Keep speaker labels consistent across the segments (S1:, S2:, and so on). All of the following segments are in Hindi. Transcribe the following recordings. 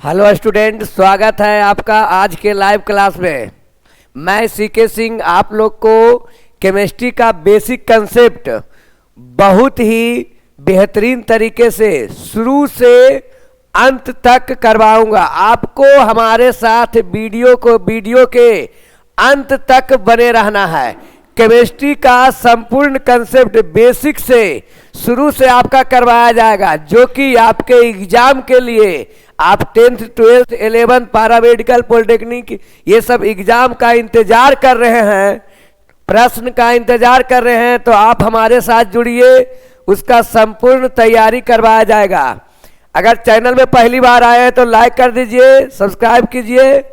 S1: हेलो स्टूडेंट, स्वागत है आपका आज के लाइव क्लास में। मैं सीके सिंह आप लोग को केमिस्ट्री का बेसिक कंसेप्ट बहुत ही बेहतरीन तरीके से शुरू से अंत तक करवाऊंगा। आपको हमारे साथ वीडियो के अंत तक बने रहना है। केमिस्ट्री का संपूर्ण कंसेप्ट बेसिक से शुरू से आपका करवाया जाएगा, जो कि आपके एग्जाम के लिए आप 10th 12th 11th paramedical polytechnic ये सब एग्जाम का इंतजार कर रहे हैं, प्रश्न का इंतजार कर रहे हैं, तो आप हमारे साथ जुड़िए। उसका संपूर्ण तैयारी करवाया जाएगा। अगर चैनल में पहली बार आए हैं तो लाइक कर दीजिए, सब्सक्राइब कीजिए।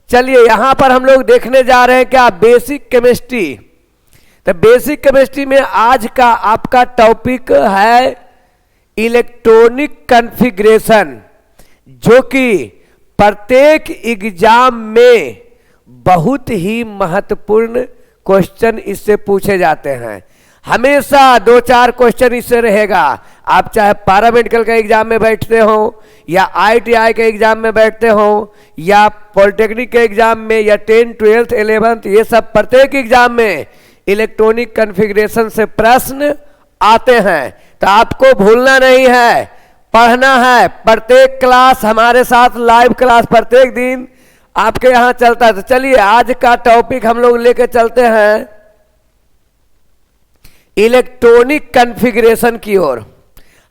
S1: चलिए, यहाँ पर हम लोग देखने जा रहे हैं क्या, बेसिक केमिस्ट्री। तो बेसिक केमिस्ट्री में आज का आपका टॉपिक है इलेक्ट्रॉनिक कॉन्फ़िगरेशन, जो कि प्रत्येक एग्जाम में बहुत ही महत्वपूर्ण क्वेश्चन इससे पूछे जाते हैं। हमेशा 2-4 क्वेश्चन इससे रहेगा। आप चाहे पैरामेडिकल के एग्जाम में बैठते हो, या ITI के एग्जाम में बैठते हो, या पॉलिटेक्निक के एग्जाम में, या 10th 12th 11th, ये सब प्रत्येक एग्जाम में इलेक्ट्रॉनिक कॉन्फ़िगरेशन से प्रश्न आते हैं। तो आपको भूलना नहीं है, पढ़ना है। प्रत्येक क्लास हमारे साथ लाइव क्लास प्रत्येक दिन आपके यहाँ चलता है। तो चलिए, आज का टॉपिक हम लोग लेके चलते हैं इलेक्ट्रॉनिक कॉन्फ़िगरेशन की ओर।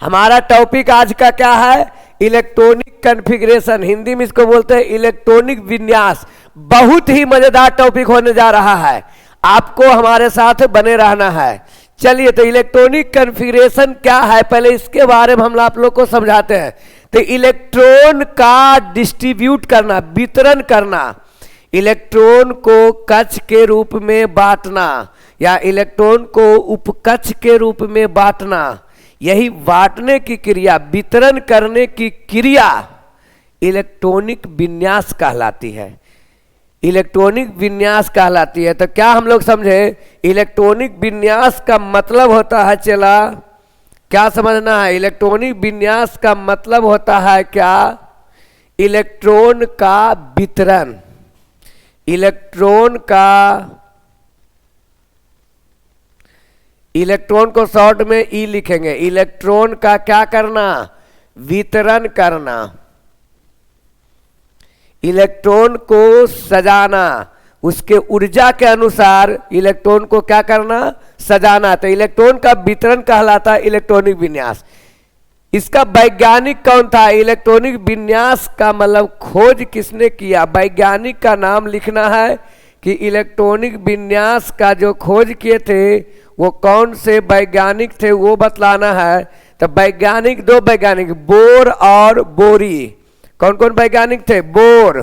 S1: हमारा टॉपिक आज का क्या है, इलेक्ट्रॉनिक कॉन्फ़िगरेशन। हिंदी में इसको बोलते हैं इलेक्ट्रॉनिक विन्यास। बहुत ही मजेदार टॉपिक होने जा रहा है, आपको हमारे साथ बने रहना है। चलिए, तो इलेक्ट्रॉनिक कॉन्फ़िगरेशन क्या है, पहले इसके बारे में हम आप लोग को समझाते हैं। तो इलेक्ट्रॉन का डिस्ट्रीब्यूट करना, वितरण करना, इलेक्ट्रॉन को कक्ष के रूप में बांटना, या इलेक्ट्रॉन को उपकक्ष के रूप में बांटना, यही बांटने की क्रिया, वितरण करने की क्रिया इलेक्ट्रॉनिक विन्यास कहलाती है। इलेक्ट्रॉनिक विन्यास कहलाती है। तो क्या हम लोग समझे, इलेक्ट्रॉनिक विन्यास का मतलब होता है, चला क्या समझना है, इलेक्ट्रॉनिक विन्यास का मतलब होता है क्या, इलेक्ट्रॉन का वितरण। इलेक्ट्रॉन को शॉर्ट में ई लिखेंगे। इलेक्ट्रॉन का क्या करना, वितरण करना, इलेक्ट्रॉन को सजाना, उसके ऊर्जा के अनुसार इलेक्ट्रॉन को क्या करना, सजाना। तो इलेक्ट्रॉन का वितरण कहलाता है इलेक्ट्रॉनिक विन्यास। इसका वैज्ञानिक कौन था, इलेक्ट्रॉनिक विन्यास का मतलब खोज किसने किया, वैज्ञानिक का नाम लिखना है कि इलेक्ट्रॉनिक विन्यास का जो खोज किए थे वो कौन से वैज्ञानिक थे, वो बतलाना है। तो वैज्ञानिक, 2 वैज्ञानिक, बोर और बोरी। कौन कौन वैज्ञानिक थे, बोर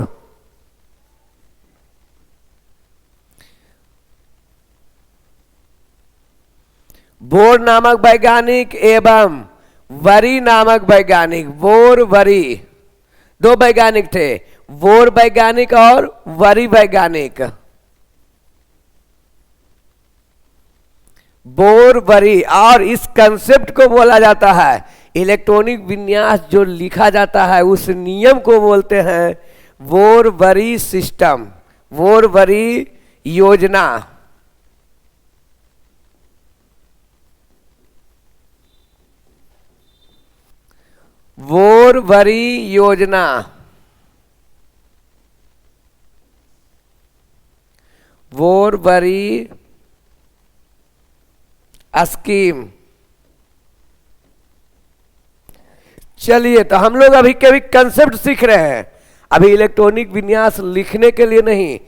S1: नामक वैज्ञानिक एवं वरी नामक वैज्ञानिक। बोर वरी 2 वैज्ञानिक थे, बोर वैज्ञानिक और वरी वैज्ञानिक। बोर वरी, और इस कंसेप्ट को बोला जाता है, इलेक्ट्रॉनिक विन्यास जो लिखा जाता है उस नियम को बोलते हैं bore worry system, bore worry योजना। बोर वरी योजना, बोर वरी स्कीम। चलिए, तो हम लोग अभी कंसेप्ट सीख रहे हैं। अभी इलेक्ट्रॉनिक विन्यास लिखने के लिए नहीं,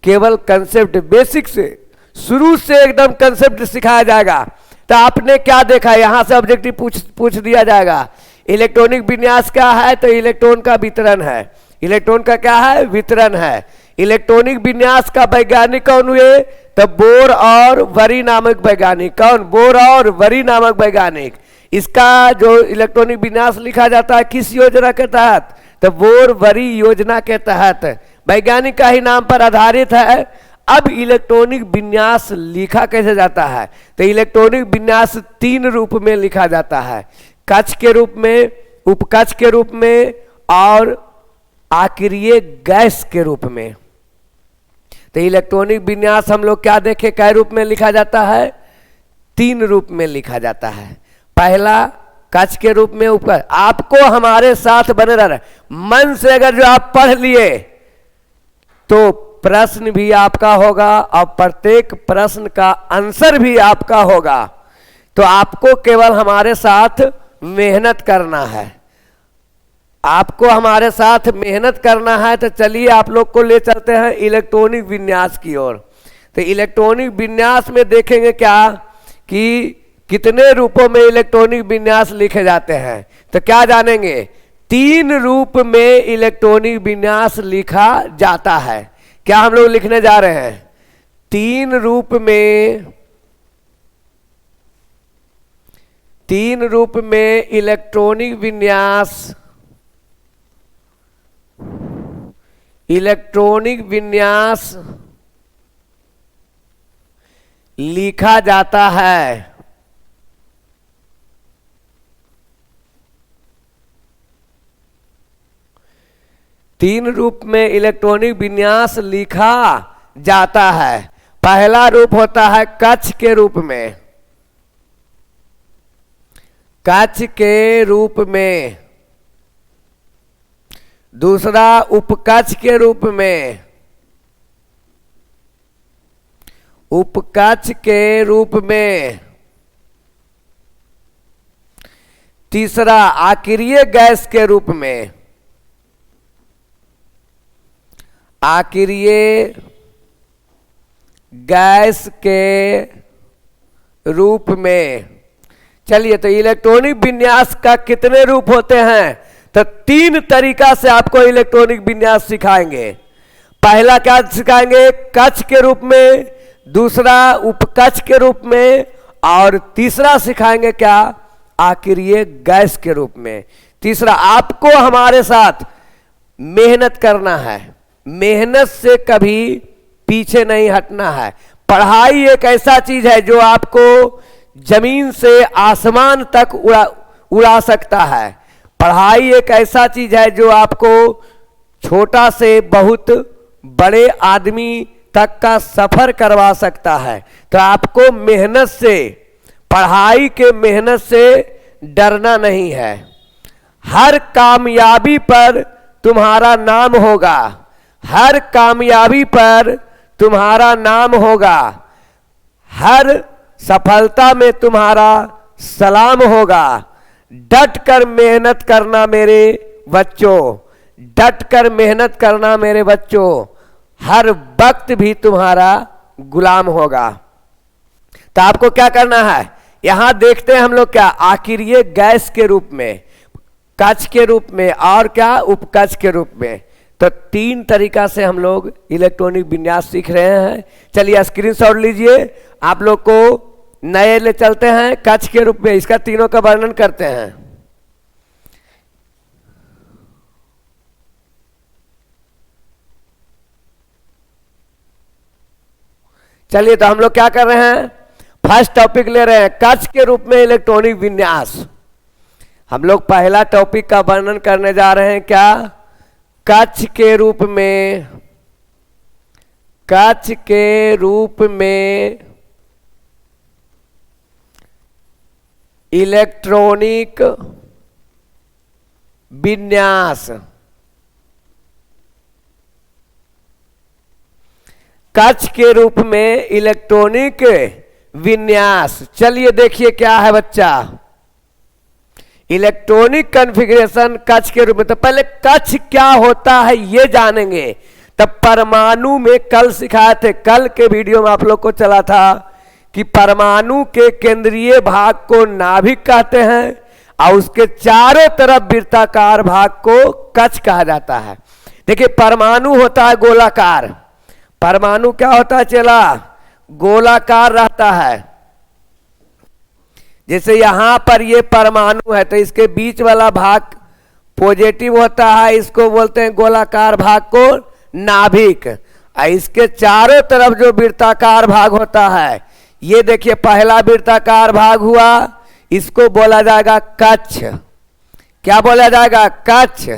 S1: केवल कंसेप्ट बेसिक से शुरू से एकदम कंसेप्ट सिखाया जाएगा। तो आपने क्या देखा, यहां से ऑब्जेक्टिव पूछ दिया जाएगा, इलेक्ट्रॉनिक विन्यास क्या है, तो इलेक्ट्रॉन का वितरण है। इलेक्ट्रॉन का क्या है, वितरण है। इलेक्ट्रॉनिक विन्यास का वैज्ञानिक कौन हुए, तो बोर और वरी नामक वैज्ञानिक। कौन, बोर और वरी नामक वैज्ञानिक। इसका जो इलेक्ट्रॉनिक विन्यास लिखा जाता है किस योजना के तहत, तो बोर वरी योजना के तहत, वैज्ञानिक का ही नाम पर आधारित है। अब इलेक्ट्रॉनिक विन्यास लिखा कैसे जाता है, तो इलेक्ट्रॉनिक विन्यास 3 रूप में लिखा जाता है, कक्ष के रूप में, उपकक्ष के रूप में और आकिरीय गैस के रूप में। तो इलेक्ट्रॉनिक विन्यास हम लोग क्या देखे, कै रूप में लिखा जाता है, 3 रूप में लिखा जाता है। पहला कक्ष के रूप में ऊपर, आपको हमारे साथ बने रहना, मन से अगर जो आप पढ़ लिए तो प्रश्न भी आपका होगा और प्रत्येक प्रश्न का आंसर भी आपका होगा। तो आपको केवल हमारे साथ मेहनत करना है, आपको हमारे साथ मेहनत करना है। तो चलिए आप लोग को ले चलते हैं इलेक्ट्रॉनिक विन्यास की ओर। तो इलेक्ट्रॉनिक विन्यास में देखेंगे क्या कि कितने रूपों में इलेक्ट्रॉनिक विन्यास लिखे जाते हैं। तो क्या जानेंगे, 3 रूप में इलेक्ट्रॉनिक विन्यास लिखा जाता है। क्या हम लोग लिखने जा रहे हैं, 3 रूप में, 3 रूप में इलेक्ट्रॉनिक विन्यास, इलेक्ट्रॉनिक विन्यास लिखा जाता है। तीन रूप में इलेक्ट्रॉनिक विन्यास लिखा जाता है। पहला रूप होता है कक्ष के रूप में, कक्ष के रूप में। दूसरा उपकक्ष के रूप में, उपकक्ष के रूप में। तीसरा आकिरीय गैस के रूप में, आकिरीय गैस के रूप में। चलिए, तो इलेक्ट्रॉनिक विन्यास का कितने रूप होते हैं, तो 3 तरीका से आपको इलेक्ट्रॉनिक विन्यास सिखाएंगे। पहला क्या सिखाएंगे, कक्ष के रूप में, दूसरा उपकक्ष के रूप में, और तीसरा सिखाएंगे क्या, आकिरीय गैस के रूप में। तीसरा, आपको हमारे साथ मेहनत करना है, मेहनत से कभी पीछे नहीं हटना है। पढ़ाई एक ऐसा चीज है जो आपको जमीन से आसमान तक उड़ा सकता है। पढ़ाई एक ऐसा चीज है जो आपको छोटा से बहुत बड़े आदमी तक का सफर करवा सकता है। तो आपको मेहनत से, पढ़ाई के मेहनत से डरना नहीं है। हर कामयाबी पर तुम्हारा नाम होगा, हर कामयाबी पर तुम्हारा नाम होगा, हर सफलता में तुम्हारा सलाम होगा। डट कर मेहनत करना मेरे बच्चों, डट कर मेहनत करना मेरे बच्चों, हर वक्त भी तुम्हारा गुलाम होगा। तो आपको क्या करना है, यहां देखते हैं हम लोग क्या, आकिरीय गैस के रूप में, कक्ष के रूप में, और क्या, उपकक्ष के रूप में। तो 3 तरीका से हम लोग इलेक्ट्रॉनिक विन्यास सीख रहे हैं। चलिए स्क्रीनशॉट लीजिए, आप लोग को नए ले चलते हैं कक्ष के रूप में, इसका तीनों का वर्णन करते हैं। चलिए, तो हम लोग क्या कर रहे हैं, फर्स्ट टॉपिक ले रहे हैं कक्ष के रूप में इलेक्ट्रॉनिक विन्यास। हम लोग पहला टॉपिक का वर्णन करने जा रहे हैं, क्या, कक्ष के रूप में, कक्ष के रूप में इलेक्ट्रॉनिक विन्यास। कक्ष के रूप में इलेक्ट्रॉनिक विन्यास। चलिए देखिए क्या है बच्चा, इलेक्ट्रॉनिक कॉन्फ़िगरेशन कक्ष के रूप में। तो पहले कक्ष क्या होता है ये जानेंगे। तब परमाणु में कल सिखाए थे, कल के वीडियो में आप लोग को चला था कि परमाणु के केंद्रीय भाग को नाभिक कहते हैं और उसके चारों तरफ वृत्ताकार भाग को कक्ष कहा जाता है। देखिए, परमाणु होता है गोलाकार, परमाणु क्या होता है चला, गोलाकार रहता है। जैसे यहां पर ये परमाणु है तो इसके बीच वाला भाग पॉजिटिव होता है, इसको बोलते हैं गोलाकार भाग को नाभिक। इसके चारों तरफ जो वृत्ताकार भाग होता है, ये देखिए पहला वृत्ताकार भाग हुआ, इसको बोला जाएगा कक्ष। क्या बोला जाएगा, कक्ष।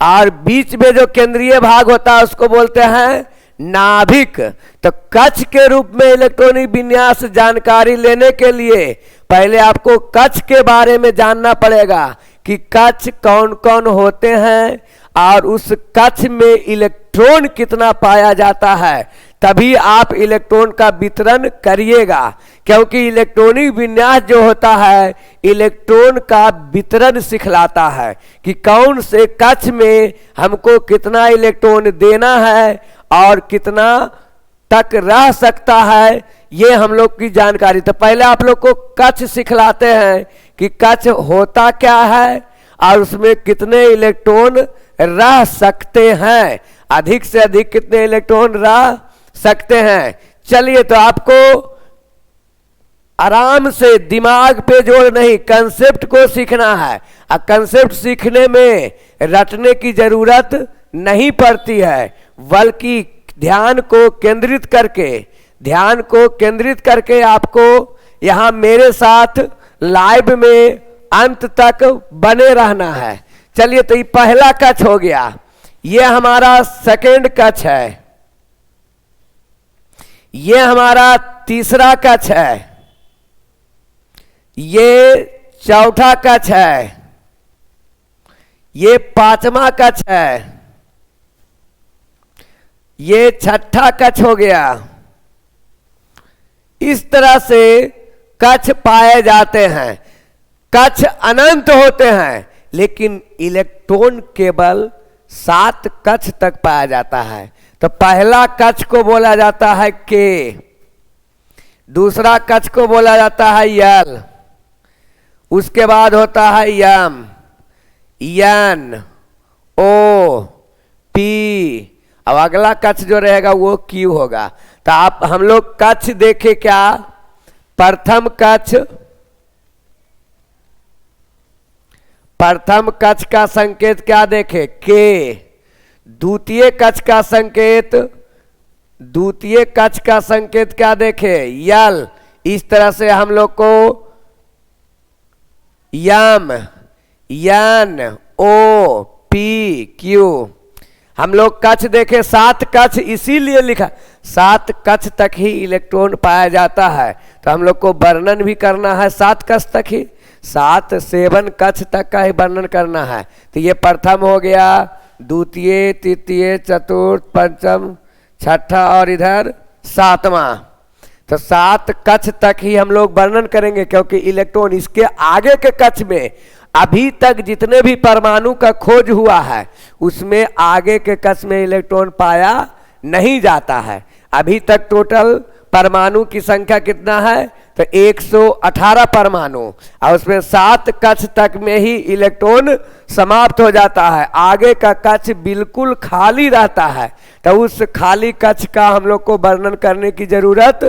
S1: और बीच में जो केंद्रीय भाग होता है उसको बोलते हैं नाभिक। तो कक्ष के रूप में इलेक्ट्रॉनिक विन्यास जानकारी लेने के लिए पहले आपको कक्ष के बारे में जानना पड़ेगा कि कक्ष कौन कौन होते हैं और उस कक्ष में इलेक्ट्रॉन कितना पाया जाता है, तभी आप इलेक्ट्रॉन का वितरण करिएगा। क्योंकि इलेक्ट्रॉनिक विन्यास जो होता है इलेक्ट्रॉन का वितरण सिखलाता है कि कौन से कक्ष में हमको कितना इलेक्ट्रॉन देना है और कितना तक रह सकता है, ये हम लोग की जानकारी। तो पहले आप लोग को कक्ष सिखलाते हैं कि कक्ष होता क्या है और उसमें कितने इलेक्ट्रॉन रह सकते हैं, अधिक से अधिक कितने इलेक्ट्रॉन रह सकते हैं। चलिए, तो आपको आराम से दिमाग पे जोर नहीं, कंसेप्ट को सीखना है। और कंसेप्ट सीखने में रटने की जरूरत नहीं पड़ती है, बल्कि ध्यान को केंद्रित करके आपको यहां मेरे साथ लाइव में अंत तक बने रहना है। चलिए, तो ये पहला कक्ष हो गया, ये हमारा सेकेंड कक्ष है, ये हमारा तीसरा कक्ष है, ये चौथा कक्ष है, ये पांचवा कक्ष है, ये छठा कक्ष हो गया। इस तरह से कक्ष पाए जाते हैं। कक्ष अनंत होते हैं, लेकिन इलेक्ट्रॉन केवल 7 कक्ष तक पाया जाता है। तो पहला कक्ष को बोला जाता है के, दूसरा कक्ष को बोला जाता है यल, उसके बाद होता है यम, यन, ओ, पी, अब अगला कक्ष जो रहेगा वो क्यू होगा। तो आप हम लोग कक्ष देखे क्या, प्रथम कक्ष का संकेत क्या देखे के, द्वितीय कक्ष का संकेत क्या देखे यल। इस तरह से हम लोग को यम, यन, ओ, पी, क्यू, हम लोग कक्ष देखे 7 कक्ष, इसीलिए लिखा 7 कक्ष तक ही इलेक्ट्रॉन पाया जाता है। तो हम लोग को वर्णन भी करना है 7 कक्ष तक ही, 7 कक्ष तक का ही वर्णन करना है। तो ये प्रथम हो गया, द्वितीय, तृतीय, चतुर्थ, पंचम, छठा और इधर 7वां। तो 7 कक्ष तक ही हम लोग वर्णन करेंगे, क्योंकि इलेक्ट्रॉन इसके आगे के कक्ष में अभी तक जितने भी परमाणु का खोज हुआ है उसमें आगे के कक्ष में इलेक्ट्रॉन पाया नहीं जाता है। अभी तक टोटल परमाणु की संख्या कितना है, तो 118 परमाणु, और उसमें 7 कक्ष तक में ही इलेक्ट्रॉन समाप्त हो जाता है, आगे का कक्ष बिल्कुल खाली रहता है। तो उस खाली कक्ष का हम लोग को वर्णन करने की जरूरत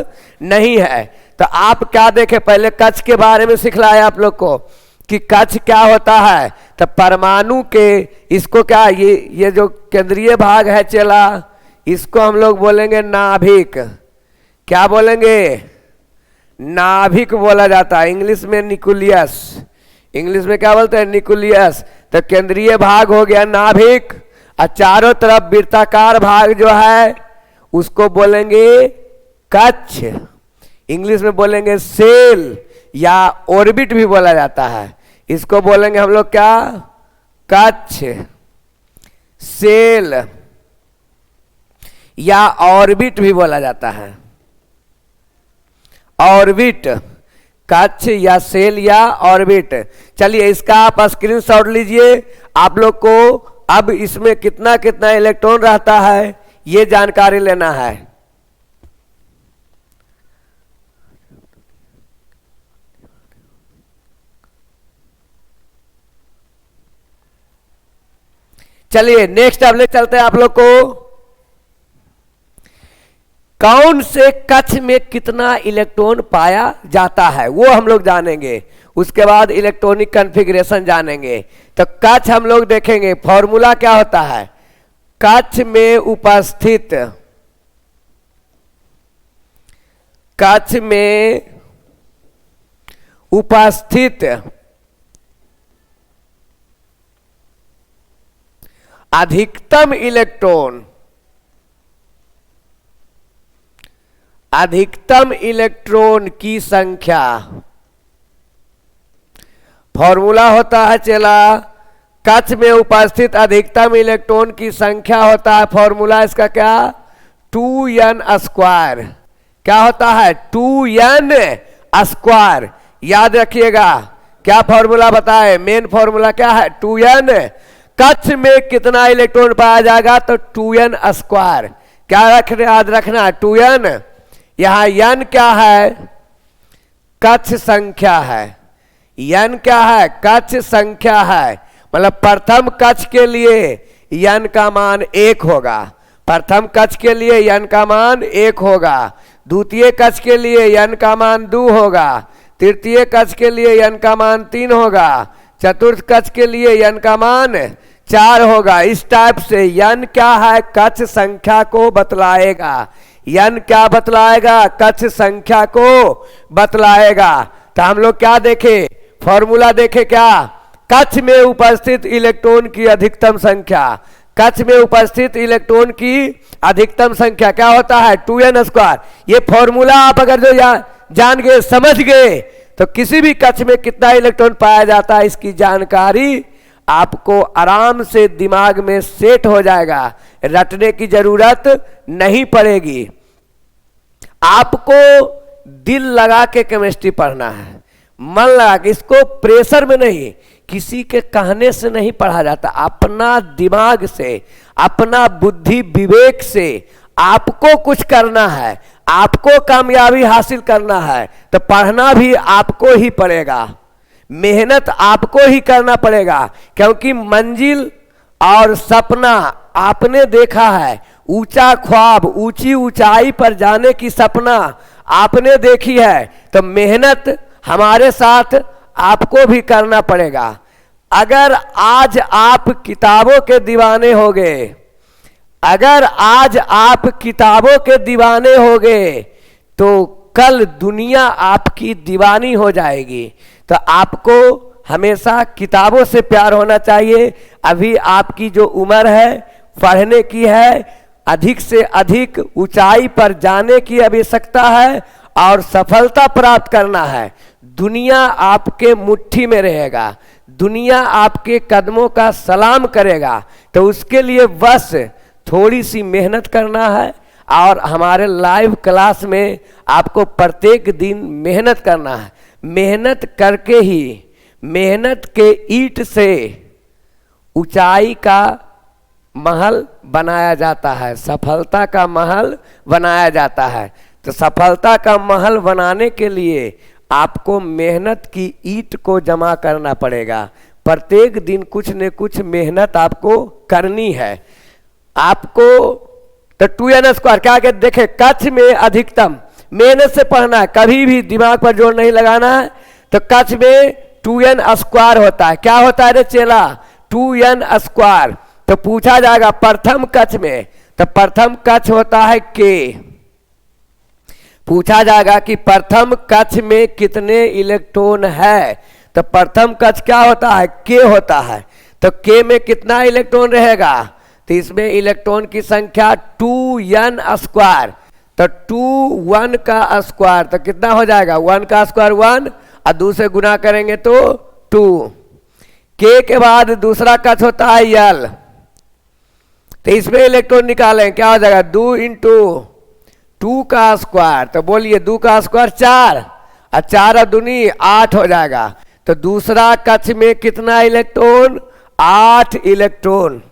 S1: नहीं है। तो आप क्या देखें, पहले कक्ष के बारे में सिखलाया आप लोग को कि कक्ष क्या होता है। तो परमाणु के इसको क्या, ये जो केंद्रीय भाग है चला, इसको हम लोग बोलेंगे नाभिक। क्या बोलेंगे, नाभिक बोला जाता है, इंग्लिश में न्यूक्लियस, इंग्लिश में क्या बोलते हैं न्यूक्लियस। तो केंद्रीय भाग हो गया नाभिक, और चारों तरफ वृत्ताकार भाग जो है उसको बोलेंगे कक्ष, इंग्लिश में बोलेंगे सेल या ऑर्बिट भी बोला जाता है। इसको बोलेंगे हम लोग क्या, कक्ष, सेल या ऑर्बिट भी बोला जाता है। ऑर्बिट, कक्ष या सेल या ऑर्बिट। चलिए, इसका आप स्क्रीनशॉट लीजिए। आप लोग को अब इसमें कितना कितना इलेक्ट्रॉन रहता है ये जानकारी लेना है। चलिए नेक्स्ट अब ले चलते हैं आप लोग को, कौन से कक्ष में कितना इलेक्ट्रॉन पाया जाता है वो हम लोग जानेंगे। उसके बाद इलेक्ट्रॉनिक कॉन्फ़िगरेशन जानेंगे। तो कक्ष हम लोग देखेंगे, फॉर्मूला क्या होता है, कक्ष में उपस्थित अधिकतम इलेक्ट्रॉन, अधिकतम इलेक्ट्रॉन की संख्या। फॉर्मूला होता है चला, कक्ष में उपस्थित अधिकतम इलेक्ट्रॉन की संख्या होता है, फॉर्मूला इसका क्या, 2n स्क्वायर। क्या होता है, 2n स्क्वायर। याद रखिएगा, क्या फॉर्मूला बताए, मेन फॉर्मूला क्या है, 2n। कक्ष में कितना इलेक्ट्रॉन पाया जाएगा, तो 2n स्क्वायर। क्या याद रखना, 2n। यहां n क्या है, कक्ष संख्या है। n क्या है, कक्ष संख्या है। मतलब प्रथम कक्ष के लिए n का मान 1 होगा, प्रथम कक्ष के लिए n का मान 1 होगा, द्वितीय कक्ष के लिए n का मान 2 होगा, तृतीय कक्ष के लिए n का मान 3 होगा, चतुर्थ कक्ष के लिए n का मान 4 होगा। इस टाइप से n क्या है, कक्ष संख्या को बतलाएगा। n क्या बतलाएगा, कक्ष संख्या को बतलाएगा। तो हम लोग क्या देखे, फॉर्मूला देखे, क्या, कक्ष में उपस्थित इलेक्ट्रॉन की अधिकतम संख्या, कक्ष में उपस्थित इलेक्ट्रॉन की अधिकतम संख्या क्या होता है, 2n स्क्वायर। ये फॉर्मूला आप अगर जो जान गए, समझ गए, तो किसी भी कक्ष में कितना इलेक्ट्रॉन पाया जाता है इसकी जानकारी आपको आराम से दिमाग में सेट हो जाएगा, रटने की जरूरत नहीं पड़ेगी। आपको दिल लगा के केमिस्ट्री पढ़ना है, मन लगा के, इसको प्रेशर में नहीं, किसी के कहने से नहीं पढ़ा जाता, अपना दिमाग से, अपना बुद्धि विवेक से आपको कुछ करना है, आपको कामयाबी हासिल करना है, तो पढ़ना भी आपको ही पड़ेगा, मेहनत आपको ही करना पड़ेगा। क्योंकि मंजिल और सपना आपने देखा है, ऊंचा ख्वाब, ऊंची ऊंचाई पर जाने की सपना आपने देखी है, तो मेहनत हमारे साथ आपको भी करना पड़ेगा। अगर आज आप किताबों के दीवाने हो गए, अगर आज आप किताबों के दीवाने हो गए, तो कल दुनिया आपकी दीवानी हो जाएगी। तो आपको हमेशा किताबों से प्यार होना चाहिए। अभी आपकी जो उम्र है पढ़ने की है, अधिक से अधिक ऊंचाई पर जाने की आवश्यकता है और सफलता प्राप्त करना है। दुनिया आपके मुट्ठी में रहेगा, दुनिया आपके कदमों का सलाम करेगा, तो उसके लिए बस थोड़ी सी मेहनत करना है। और हमारे लाइव क्लास में आपको प्रत्येक दिन मेहनत करना है। मेहनत करके ही, मेहनत के ईंट से ऊंचाई का महल बनाया जाता है, सफलता का महल बनाया जाता है। तो सफलता का महल बनाने के लिए आपको मेहनत की ईंट को जमा करना पड़ेगा। प्रत्येक दिन कुछ न कुछ मेहनत आपको करनी है। आपको तो 2n स्क्वायर क्या कहते, देखे कक्ष में अधिकतम, मेहनत से पढ़ना है, कभी भी दिमाग पर जोर नहीं लगाना है। तो कक्ष में 2n स्क्वायर होता है। क्या होता है रे चेला, 2n स्क्वायर। तो पूछा जाएगा प्रथम कक्ष में, तो प्रथम कक्ष होता है k। पूछा जाएगा कि प्रथम कक्ष में कितने इलेक्ट्रॉन है, तो प्रथम कक्ष क्या होता है, k होता है। तो k में कितना इलेक्ट्रॉन रहेगा, तो इसमें इलेक्ट्रॉन की संख्या 2n स्क्वायर। तो 2 1 का स्क्वायर तो कितना हो जाएगा, 1 का स्क्वायर 1 और 2 से गुना करेंगे तो 2। k के बाद दूसरा कक्ष होता है l। तो इसमें इलेक्ट्रॉन निकालें, क्या हो जाएगा, 2 इंटू 2 का स्क्वायर। तो बोलिए 2 का स्क्वायर 4 और 4 और दूनी 8 हो जाएगा। तो दूसरा कक्ष में कितना इलेक्ट्रॉन, 8 इलेक्ट्रॉन।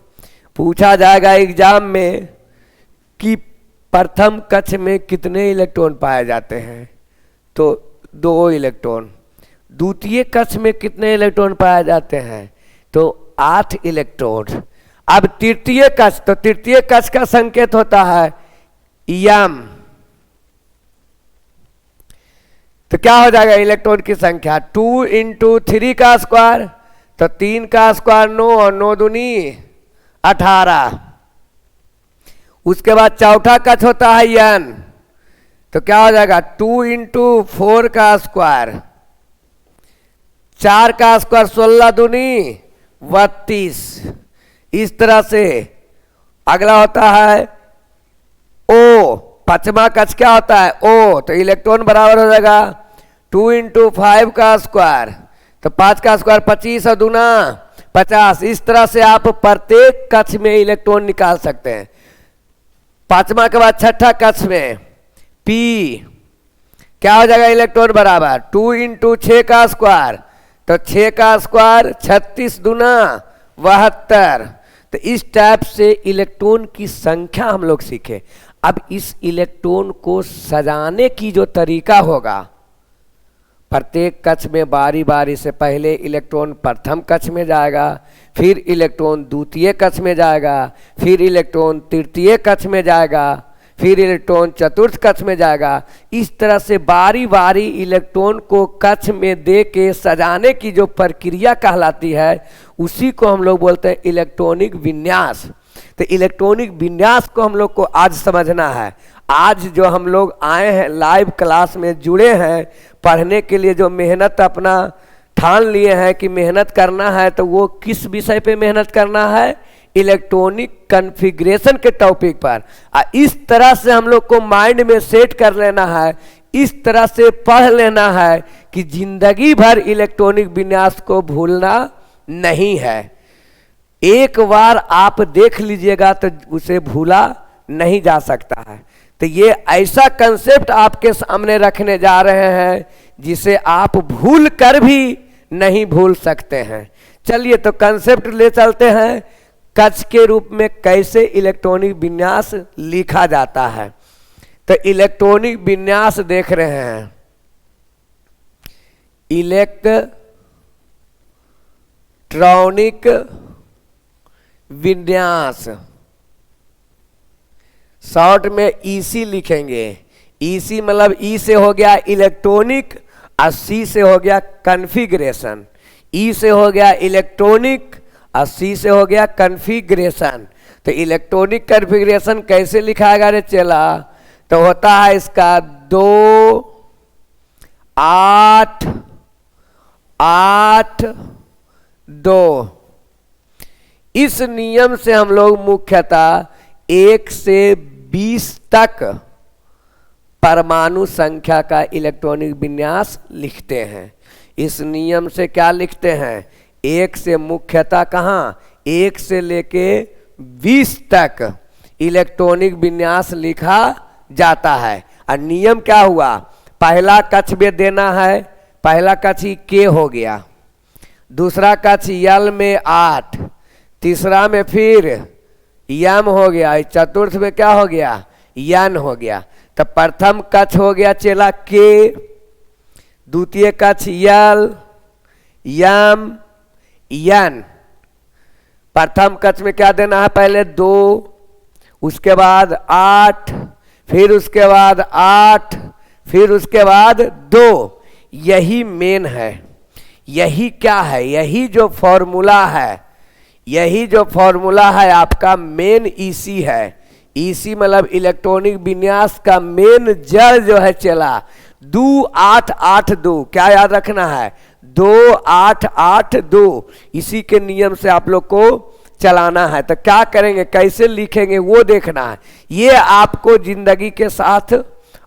S1: पूछा जाएगा एग्जाम में कि प्रथम कक्ष में कितने इलेक्ट्रॉन पाए जाते हैं, तो 2 इलेक्ट्रॉन। द्वितीय कक्ष में कितने इलेक्ट्रॉन पाए जाते हैं, तो 8 इलेक्ट्रॉन। अब तृतीय कक्ष, तो तृतीय कक्ष का संकेत होता है m। तो क्या हो जाएगा इलेक्ट्रॉन की संख्या, 2 इंटू 3 का स्क्वायर। तो 3 का स्क्वायर 9 और 9 दूनी 18। उसके बाद चौथा कक्ष होता है n। तो क्या हो जाएगा, 2 इंटू 4 का स्क्वायर। 4 का स्क्वायर 16 दूनी 32। इस तरह से अगला होता है ओ, पांचवा कक्ष क्या होता है ओ, तो इलेक्ट्रॉन बराबर हो जाएगा 2 × 5 का स्क्वायर, तो 5 का स्क्वायर 25 और दूना 50। इस तरह से आप प्रत्येक कक्ष में इलेक्ट्रॉन निकाल सकते हैं। पांचवा के बाद छठा कक्ष में P क्या हो जाएगा इलेक्ट्रॉन बराबर 2 × 6 का स्क्वायर, तो 6 का स्क्वायर 36 दूना 72। तो इस टाइप से इलेक्ट्रॉन की संख्या हम लोग सीखे। अब इस इलेक्ट्रॉन को सजाने की जो तरीका होगा, प्रत्येक कक्ष में बारी बारी से पहले इलेक्ट्रॉन प्रथम कक्ष में जाएगा, फिर इलेक्ट्रॉन द्वितीय कक्ष में जाएगा, फिर इलेक्ट्रॉन तृतीय कक्ष में जाएगा, फिर इलेक्ट्रॉन चतुर्थ कक्ष में जाएगा। इस तरह से बारी बारी इलेक्ट्रॉन को कक्ष में दे के सजाने की जो प्रक्रिया कहलाती है, उसी को हम लोग बोलते हैं इलेक्ट्रॉनिक विन्यास। तो इलेक्ट्रॉनिक विन्यास को हम लोग को आज समझना है। आज जो हम लोग आए हैं लाइव क्लास में जुड़े हैं पढ़ने के लिए, जो मेहनत अपना ठान लिए हैं कि मेहनत करना है, तो वो किस विषय पे मेहनत करना है, इलेक्ट्रॉनिक कॉन्फ़िगरेशन के टॉपिक पर। इस तरह से हम लोग को माइंड में सेट कर लेना है, इस तरह से पढ़ लेना है कि जिंदगी भर इलेक्ट्रॉनिक विन्यास को भूलना नहीं है। एक बार आप देख लीजिएगा तो उसे भूला नहीं जा सकता है। तो ये ऐसा कंसेप्ट आपके सामने रखने जा रहे हैं जिसे आप भूल कर भी नहीं भूल सकते हैं। चलिए तो कंसेप्ट ले चलते हैं, कक्ष के रूप में कैसे इलेक्ट्रॉनिक विन्यास लिखा जाता है। तो इलेक्ट्रॉनिक विन्यास देख रहे हैं, इलेक्ट्रॉनिक विन्यास शॉर्ट में ईसी लिखेंगे। ईसी मतलब ई से हो गया इलेक्ट्रॉनिक और सी से हो गया कॉन्फ़िगरेशन। ई से हो गया इलेक्ट्रॉनिक और सी से हो गया कॉन्फ़िगरेशन। तो इलेक्ट्रॉनिक कॉन्फ़िगरेशन कैसे लिखाएगा रे चला, तो होता है इसका 2 8 8 2। इस नियम से हम लोग मुख्यतः 1 से 20 तक परमाणु संख्या का इलेक्ट्रॉनिक विन्यास लिखते हैं। इस नियम से क्या लिखते हैं, 1 से मुख्यतः कहाँ 1 से लेके 20 तक इलेक्ट्रॉनिक विन्यास लिखा जाता है। और नियम क्या हुआ, पहला कक्ष में देना है, पहला कक्ष के हो गया, दूसरा कक्ष यल में 8, तीसरा में फिर यम हो गया, चतुर्थ में क्या हो गया यन हो गया। तो प्रथम कक्ष हो गया चेला के, द्वितीय कक्ष यल यम यन। प्रथम कक्ष में क्या देना है, पहले 2, उसके बाद 8, फिर उसके बाद 8, फिर उसके बाद 2। यही मेन है, यही क्या है, यही जो फॉर्मूला है, यही जो फॉर्मूला है आपका मेन ईसी है। ईसी मतलब इलेक्ट्रॉनिक विन्यास का मेन जड़ जो है चला 2 8 8 2। क्या याद रखना है, 2 8 8 2। इसी के नियम से आप लोग को चलाना है। तो क्या करेंगे, कैसे लिखेंगे वो देखना है। ये आपको जिंदगी के साथ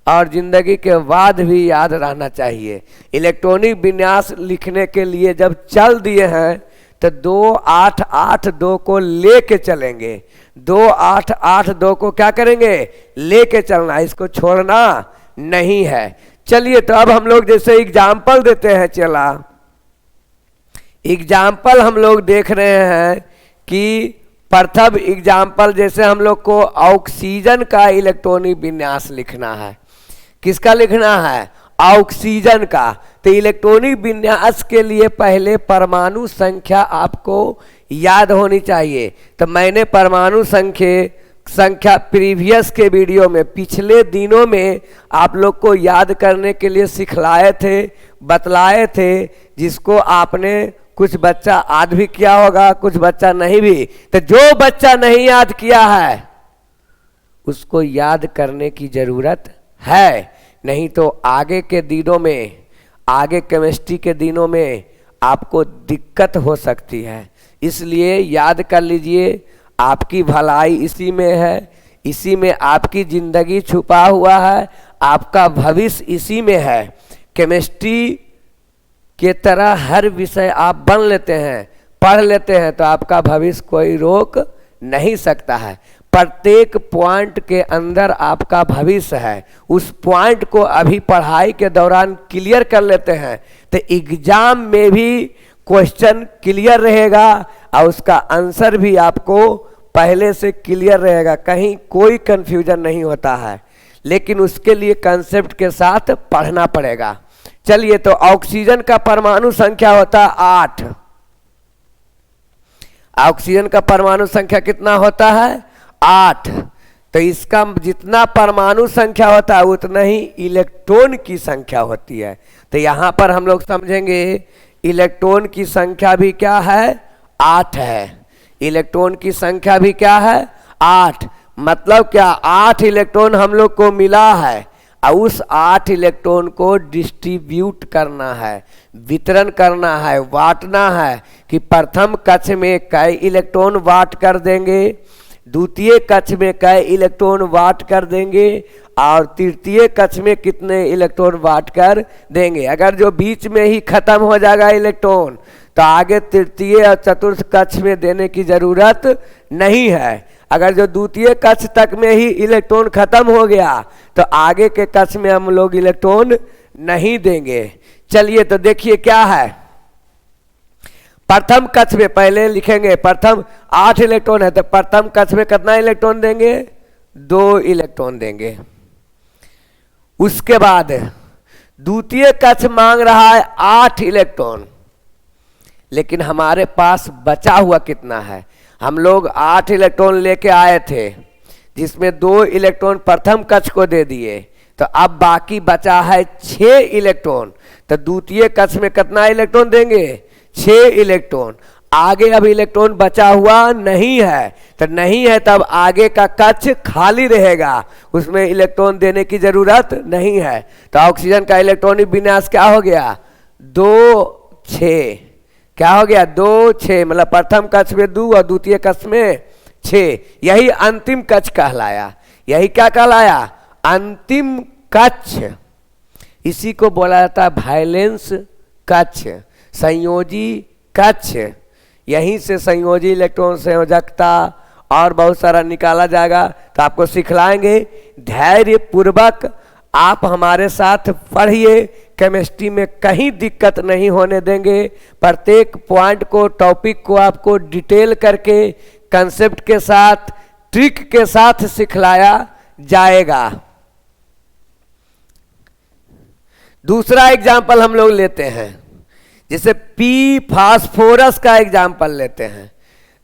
S1: और जिंदगी के बाद भी याद रहना चाहिए। इलेक्ट्रॉनिक विन्यास लिखने के लिए जब चल दिए हैं तो 2 8 8 2 को लेके चलेंगे। 2 8 8 2 को क्या करेंगे, लेके चलना, इसको छोड़ना नहीं है। चलिए तो अब हम लोग जैसे एग्जाम्पल देते हैं, चला एग्जाम्पल हम लोग देख रहे हैं कि प्रथम एग्जाम्पल जैसे हम लोग को ऑक्सीजन का इलेक्ट्रॉनिक विन्यास लिखना है। किसका लिखना है, ऑक्सीजन का। तो इलेक्ट्रॉनिक विन्यास के लिए पहले परमाणु संख्या आपको याद होनी चाहिए। तो मैंने परमाणु संख्या प्रीवियस के वीडियो में पिछले दिनों में आप लोग को याद करने के लिए सिखलाए थे, बतलाए थे, जिसको आपने कुछ बच्चा याद भी किया होगा, कुछ बच्चा नहीं भी। तो जो बच्चा नहीं याद किया है उसको याद करने की जरूरत है, नहीं तो आगे के दिनों में, आगे केमिस्ट्री के दिनों में आपको दिक्कत हो सकती है। इसलिए याद कर लीजिए, आपकी भलाई इसी में है, इसी में आपकी जिंदगी छुपा हुआ है, आपका भविष्य इसी में है। केमिस्ट्री के तरह हर विषय आप बन लेते हैं, पढ़ लेते हैं, तो आपका भविष्य कोई रोक नहीं सकता है। प्रत्येक पॉइंट के अंदर आपका भविष्य है। उस पॉइंट को अभी पढ़ाई के दौरान क्लियर कर लेते हैं तो एग्जाम में भी क्वेश्चन क्लियर रहेगा और उसका आंसर भी आपको पहले से क्लियर रहेगा, कहीं कोई कंफ्यूजन नहीं होता है। लेकिन उसके लिए कंसेप्ट के साथ पढ़ना पड़ेगा। चलिए, तो ऑक्सीजन का परमाणु संख्या होता है 8। ऑक्सीजन का परमाणु संख्या कितना होता है? 8। तो इसका जितना परमाणु संख्या होता है उतना ही इलेक्ट्रॉन की संख्या होती है। तो यहाँ पर हम लोग समझेंगे इलेक्ट्रॉन की संख्या भी क्या है? 8 है। इलेक्ट्रॉन की संख्या भी क्या है? 8। मतलब क्या? 8 इलेक्ट्रॉन हम लोग को मिला है और उस 8 इलेक्ट्रॉन को डिस्ट्रीब्यूट करना है, वितरण करना है, बांटना है कि प्रथम कक्ष में कई इलेक्ट्रॉन बांट कर देंगे, द्वितीय कक्ष में कई इलेक्ट्रॉन बांट कर देंगे और तृतीय कक्ष में कितने इलेक्ट्रॉन बांट कर देंगे। अगर जो बीच में ही खत्म हो जाएगा इलेक्ट्रॉन तो आगे तृतीय और चतुर्थ कक्ष में देने की जरूरत नहीं है। अगर जो द्वितीय कक्ष तक में ही इलेक्ट्रॉन खत्म हो गया तो आगे के कक्ष में हम लोग इलेक्ट्रॉन नहीं देंगे। चलिए, तो देखिए क्या है। प्रथम कक्ष में पहले लिखेंगे, प्रथम 8 इलेक्ट्रॉन है तो प्रथम कक्ष में कितना इलेक्ट्रॉन देंगे? 2 इलेक्ट्रॉन देंगे। उसके बाद द्वितीय कक्ष मांग रहा है 8 इलेक्ट्रॉन, लेकिन हमारे पास बचा हुआ कितना है? हम लोग 8 इलेक्ट्रॉन लेके आए थे जिसमें 2 इलेक्ट्रॉन प्रथम कक्ष को दे दिए, तो अब बाकी बचा है 6 इलेक्ट्रॉन। तो द्वितीय कक्ष में कितना इलेक्ट्रॉन देंगे? 6 इलेक्ट्रॉन। आगे अब इलेक्ट्रॉन बचा हुआ नहीं है, तो नहीं है तब आगे का कक्ष खाली रहेगा, उसमें इलेक्ट्रॉन देने की जरूरत नहीं है। तो ऑक्सीजन का इलेक्ट्रॉनिक विन्यास क्या हो गया? 2 6। क्या हो गया? 2 6, मतलब प्रथम कक्ष में 2 और द्वितीय कक्ष में 6। यही अंतिम कक्ष कहलाया। यही क्या कहलाया? अंतिम कक्ष। इसी को बोला जाता है वैलेंस कक्ष, संयोजी कक्ष। यहीं से संयोजी इलेक्ट्रॉन, संयोजकता और बहुत सारा निकाला जाएगा, तो आपको सिखलाएंगे। धैर्य पूर्वक आप हमारे साथ पढ़िए, केमिस्ट्री में कहीं दिक्कत नहीं होने देंगे। प्रत्येक पॉइंट को, टॉपिक को आपको डिटेल करके कंसेप्ट के साथ, ट्रिक के साथ सिखलाया जाएगा। दूसरा एग्जाम्पल हम लोग लेते हैं, जैसे पी फास्फोरस का एग्जाम्पल लेते हैं।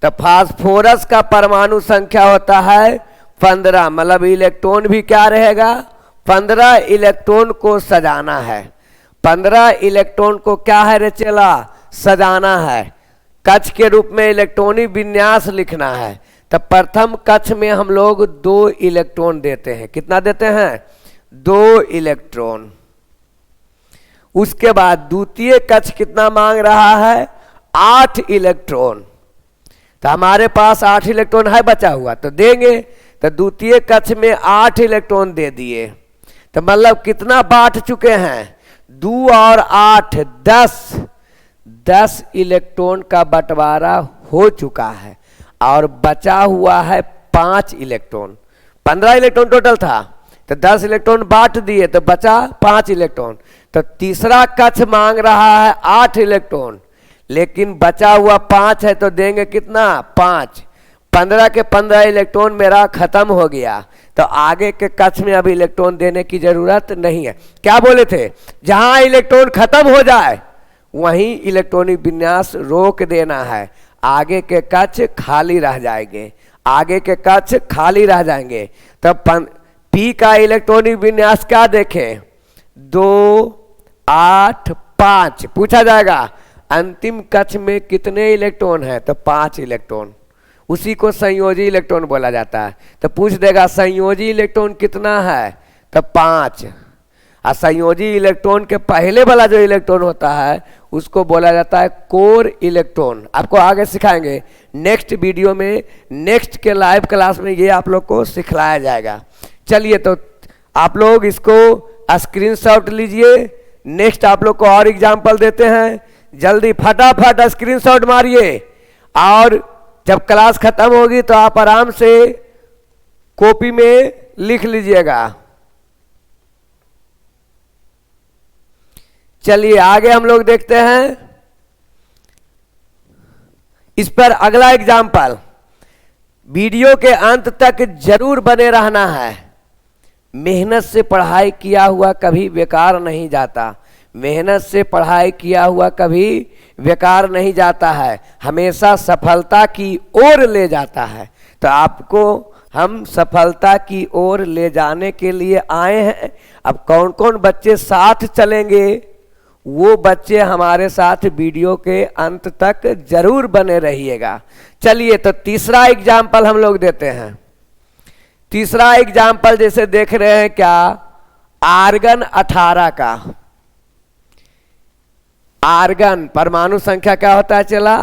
S1: तो फास्फोरस का परमाणु संख्या होता है 15, मतलब इलेक्ट्रॉन भी क्या रहेगा? 15 इलेक्ट्रॉन को सजाना है। 15 इलेक्ट्रॉन को क्या है रे चेला? सजाना है। कक्ष के रूप में इलेक्ट्रॉनिक विन्यास लिखना है। तो प्रथम कक्ष में हम लोग 2 इलेक्ट्रॉन देते हैं। कितना देते हैं? 2 इलेक्ट्रॉन। उसके बाद द्वितीय कक्ष कितना मांग रहा है? 8 इलेक्ट्रॉन। तो हमारे पास 8 इलेक्ट्रॉन है बचा हुआ, तो देंगे। तो द्वितीय कक्ष में 8 इलेक्ट्रॉन दे दिए, तो मतलब कितना बांट चुके हैं? 2 और 8 10 इलेक्ट्रॉन का बंटवारा हो चुका है और बचा हुआ है 5 इलेक्ट्रॉन। 15 इलेक्ट्रॉन टोटल था, तो 10 इलेक्ट्रॉन बांट दिए तो बचा 5 इलेक्ट्रॉन। तो तीसरा कक्ष मांग रहा है 8 इलेक्ट्रॉन, लेकिन बचा हुआ 5 है, तो देंगे कितना? 5। 15 के 15 इलेक्ट्रॉन मेरा खत्म हो गया, तो आगे के कक्ष में अब इलेक्ट्रॉन देने की जरूरत नहीं है। क्या बोले थे? जहां इलेक्ट्रॉन खत्म हो जाए वहीं इलेक्ट्रॉनिक विन्यास रोक देना है, आगे के कक्ष खाली रह जाएंगे, आगे के कक्ष खाली रह जाएंगे। तब पी का इलेक्ट्रॉनिक विन्यास क्या देखें? 2 8 5। पूछा जाएगा अंतिम कक्ष में कितने इलेक्ट्रॉन है? तो 5 इलेक्ट्रॉन। उसी को संयोजी इलेक्ट्रॉन बोला जाता है। तो पूछ देगा संयोजी इलेक्ट्रॉन कितना है? तो 5। और संयोजी इलेक्ट्रॉन के पहले वाला जो इलेक्ट्रॉन होता है उसको बोला जाता है कोर इलेक्ट्रॉन। आपको आगे सिखाएंगे नेक्स्ट वीडियो में, नेक्स्ट के लाइव क्लास में ये आप लोग को सिखलाया जाएगा। चलिए तो आप लोग इसको स्क्रीनशॉट लीजिए। नेक्स्ट आप लोग को और एग्जाम्पल देते हैं, जल्दी फटाफट स्क्रीनशॉट मारिए और जब क्लास खत्म होगी तो आप आराम से कॉपी में लिख लीजिएगा। चलिए आगे हम लोग देखते हैं इस पर अगला एग्जाम्पल। वीडियो के अंत तक जरूर बने रहना है। मेहनत से पढ़ाई किया हुआ कभी बेकार नहीं जाता। मेहनत से पढ़ाई किया हुआ कभी बेकार नहीं जाता है, हमेशा सफलता की ओर ले जाता है। तो आपको हम सफलता की ओर ले जाने के लिए आए हैं। अब कौन कौन बच्चे साथ चलेंगे वो बच्चे हमारे साथ वीडियो के अंत तक जरूर बने रहिएगा। चलिए तो तीसरा एग्जाम्पल हम लोग देते हैं। तीसरा एग्जाम्पल जैसे देख रहे हैं क्या, आर्गन 18 का। आर्गन परमाणु संख्या क्या होता है, चला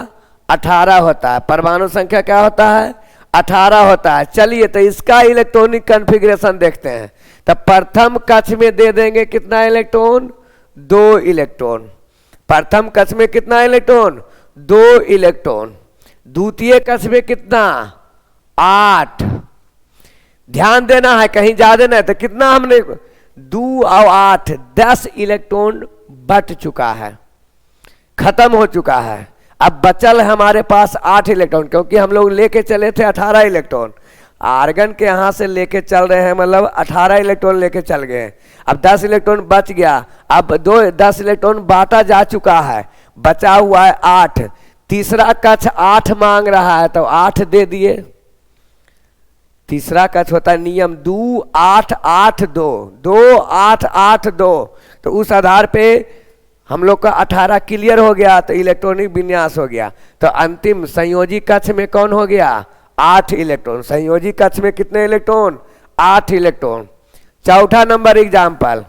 S1: 18 होता है। परमाणु संख्या क्या होता है, 18 होता है। चलिए तो इसका इलेक्ट्रॉनिक कॉन्फ़िगरेशन देखते हैं। तो प्रथम कक्ष में दे देंगे कितना इलेक्ट्रॉन, 2 इलेक्ट्रॉन। प्रथम कक्ष में कितना इलेक्ट्रॉन, 2 इलेक्ट्रॉन। द्वितीय कक्ष में कितना, 8। ध्यान देना है कहीं ज्यादा नहीं, तो कितना हमने 2 और 8 10 इलेक्ट्रॉन बट चुका है, खत्म हो चुका है। अब बचल हमारे पास 8 इलेक्ट्रॉन, क्योंकि हम लोग लेके चले थे 18 इलेक्ट्रॉन। आर्गन के यहां से लेके चल रहे हैं, मतलब 18 इलेक्ट्रॉन लेके चल गए। अब 10 इलेक्ट्रॉन बच गया। अब 10 इलेक्ट्रॉन बांटा जा चुका है, बचा हुआ है 8। तीसरा कक्ष 8 मांग रहा है तो 8 दे दिए। तीसरा कक्ष होता है नियम 2 8 8 2 2 8 8 2। तो उस आधार पे हम लोग का 18 क्लियर हो गया, तो इलेक्ट्रॉनिक विन्यास हो गया। तो अंतिम संयोजी कक्ष में कौन हो गया, 8 इलेक्ट्रॉन। संयोजी कक्ष में कितने इलेक्ट्रॉन, 8 इलेक्ट्रॉन। चौथा नंबर एग्जाम्पल,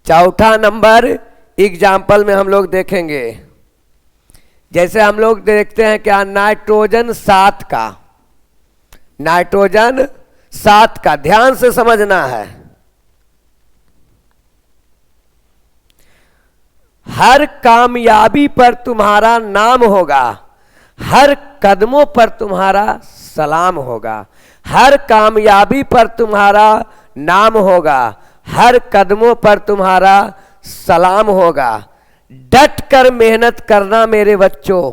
S1: चौथा नंबर एग्जाम्पल में हम लोग देखेंगे, जैसे हम लोग देखते हैं क्या, नाइट्रोजन 7 का। नाइट्रोजन 7 का ध्यान से समझना है। हर कामयाबी पर तुम्हारा नाम होगा, हर कदमों पर तुम्हारा सलाम होगा। हर कामयाबी पर तुम्हारा नाम होगा, हर कदमों पर तुम्हारा सलाम होगा। डट कर मेहनत करना मेरे बच्चों,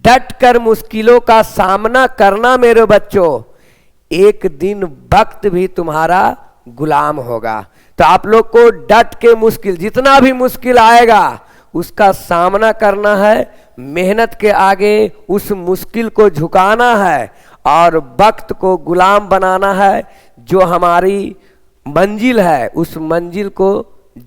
S1: डट कर मुश्किलों का सामना करना मेरे बच्चों। एक दिन वक्त भी तुम्हारा गुलाम होगा। तो आप लोग को डट के मुश्किल, जितना भी मुश्किल आएगा उसका सामना करना है, मेहनत के आगे उस मुश्किल को झुकाना है और वक्त को गुलाम बनाना है। जो हमारी मंजिल है उस मंजिल को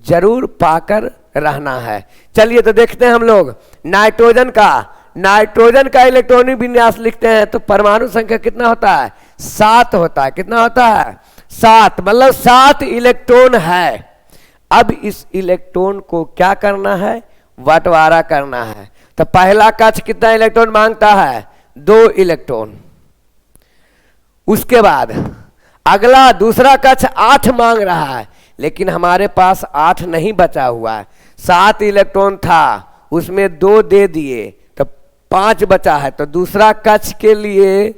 S1: जरूर पाकर रहना है। चलिए तो देखते हैं हम लोग नाइट्रोजन का। नाइट्रोजन का इलेक्ट्रॉनिक विन्यास लिखते हैं तो परमाणु संख्या कितना होता है, 7 होता है। कितना होता है, 7, मतलब 7 इलेक्ट्रॉन है। अब इस इलेक्ट्रॉन को क्या करना है, बंटवारा करना है। तो पहला कक्ष कितना इलेक्ट्रॉन मांगता है, 2 इलेक्ट्रॉन। उसके बाद अगला दूसरा कक्ष 8 मांग रहा है, लेकिन हमारे पास 8 नहीं बचा हुआ है। 7 इलेक्ट्रॉन था, उसमें 2 दे दिए तो 5 बचा है। तो दूसरा कक्ष के लिए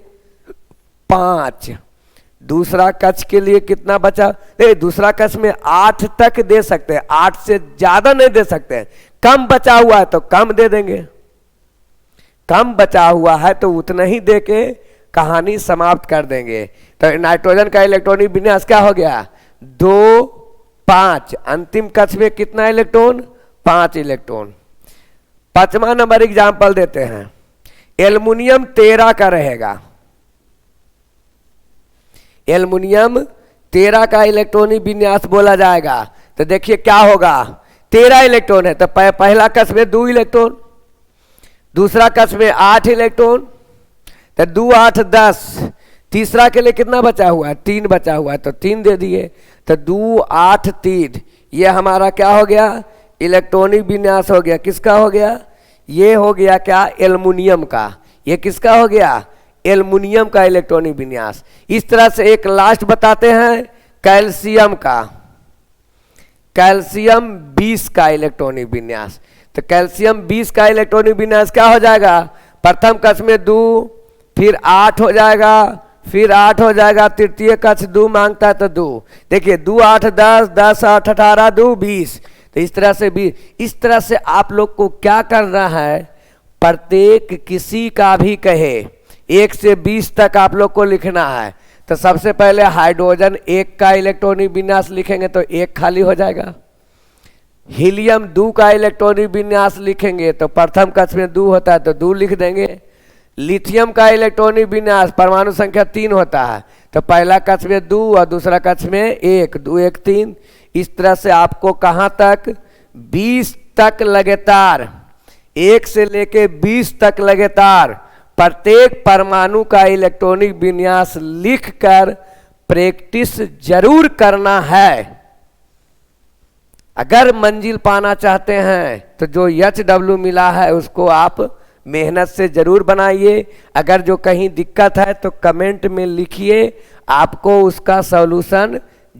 S1: 5, दूसरा कक्ष के लिए कितना बचा, दूसरा कक्ष में 8 तक दे सकते हैं, 8 से ज्यादा नहीं दे सकते हैं। कम बचा हुआ है तो कम दे देंगे, कम बचा हुआ है तो उतना ही दे के कहानी समाप्त कर देंगे। तो नाइट्रोजन का इलेक्ट्रॉनिक विन्यास क्या हो गया, 2 5। अंतिम कक्ष में कितना इलेक्ट्रॉन, 5 इलेक्ट्रॉन। 5वां नंबर एग्जाम्पल देते हैं, एल्युमिनियम 13 का रहेगा। एल्युमिनियम 13 का इलेक्ट्रॉनिक विन्यास बोला जाएगा। तो देखिए क्या होगा, 13 इलेक्ट्रॉन है तो पहला कक्ष में 2 इलेक्ट्रॉन, दूसरा कक्ष में 8 इलेक्ट्रॉन, तो 2 8 10, तीसरा के लिए कितना बचा हुआ है? 3 बचा हुआ है, तो 3 दे दिए। तो 2 8 3, ये हमारा क्या हो गया? इलेक्ट्रॉनिक विन्यास हो गया। किसका हो गया? ये हो गया क्या? एल्युमिनियम का। ये किसका हो गया? एल्युमिनियम का इलेक्ट्रॉनिक विन्यास। इस तरह से एक लास्ट बताते हैं कैल्शियम का, कैल्शियम 20 का इलेक्ट्रॉनिक विन्यास। तो कैल्शियम 20 का इलेक्ट्रॉनिक विन्यास क्या हो जाएगा? प्रथम कक्ष में 2, फिर 8 हो जाएगा, फिर 8 हो जाएगा, तृतीय कक्ष 2 मांगता है तो 2। देखिए 2 8 10, 10 8 18, 2 20। तो इस तरह से भी, इस तरह से आप लोग को क्या करना है, प्रत्येक किसी का भी कहे 1 से 20 तक आप लोग को लिखना है। तो सबसे पहले हाइड्रोजन 1 का इलेक्ट्रॉनिक विन्यास लिखेंगे तो 1 खाली हो जाएगा। हीलियम 2 का इलेक्ट्रॉनिक विन्यास लिखेंगे तो प्रथम कक्ष में 2 होता है तो 2 लिख देंगे। लिथियम का इलेक्ट्रॉनिक विन्यास परमाणु संख्या 3 होता है तो पहला कक्ष में 2 और दूसरा कक्ष में 1, 2 1 3। इस तरह से आपको कहाँ तक? 20 तक लगातार, 1 से लेके 20 तक लगातार प्रत्येक परमाणु का इलेक्ट्रॉनिक विन्यास लिखकर प्रैक्टिस जरूर करना है। अगर मंजिल पाना चाहते हैं तो जो HW मिला है उसको आप मेहनत से जरूर बनाइए। अगर जो कहीं दिक्कत है तो कमेंट में लिखिए, आपको उसका सॉल्यूशन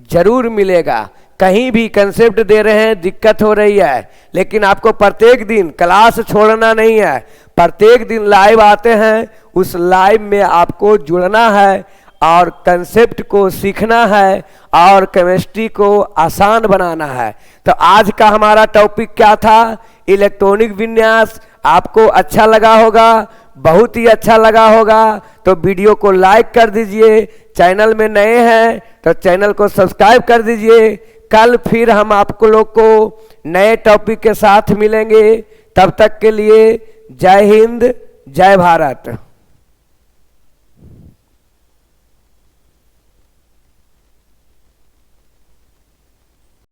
S1: जरूर मिलेगा। कहीं भी कंसेप्ट दे रहे हैं, दिक्कत हो रही है, लेकिन आपको प्रत्येक दिन क्लास छोड़ना नहीं है। प्रत्येक दिन लाइव आते हैं, उस लाइव में आपको जुड़ना है और कंसेप्ट को सीखना है और केमिस्ट्री को आसान बनाना है। तो आज का हमारा टॉपिक क्या था? इलेक्ट्रॉनिक विन्यास। आपको अच्छा लगा होगा, बहुत ही अच्छा लगा होगा तो वीडियो को लाइक कर दीजिए। चैनल में नए हैं तो चैनल को सब्सक्राइब कर दीजिए। कल फिर हम आपको लोग को नए टॉपिक के साथ मिलेंगे। तब तक के लिए जय हिंद, जय भारत।